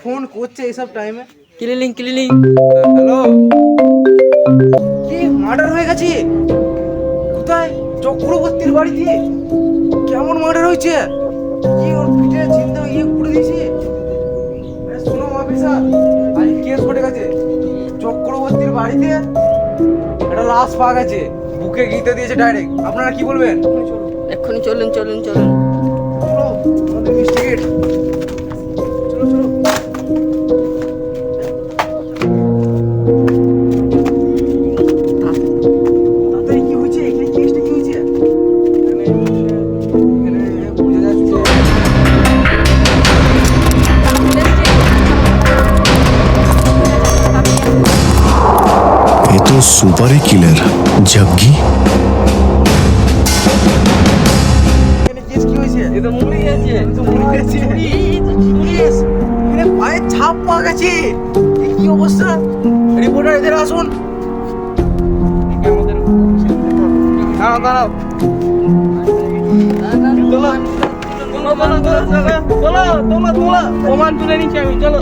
Phone করছে এইসব টাইমে? Cleaning cleaning. হ্যালো, কি মার্ডার হয়ে গেছে? কোথায়? চক্রবর্তীর বাড়িতে? কেমন মার্ডার হয়েছে? কি ওর পিঠে চিন্তা পুড়ে দিয়েছে? শোনো অফিসার, আজ কেস ঘটে গেছে। চক্রবর্তীর বাড়িতে একটা লাশ পাওয়া গেছে, বুকে গিতে দিয়েছে ডাইরেক্ট। আপনারা কি বলবেন? এক্ষুনি চলুন চলুন চলুন। চলো আমাদের ইনভেস্টিগেট। চলো চলো। তাড়াতাড়ি কি হয়েছে? এখানে কেসটা কি হয়েছে? এখানে বোঝা যাচ্ছে ये तो सुपर ही किलर जग्गी। এখানে কেস কি হয়েছে? এ তো মরে গেছে। কেস এখানে পায়ের ছাপ পাওয়া গেছে। এ কি অবস্থা? রিপোর্টার এদের আসুন। দাঁড়াও দাঁড়াও। চলো চলো চলো চলো চলো চলো চলো প্রমাণ তুলে নিচ্ছি আমি। চলো।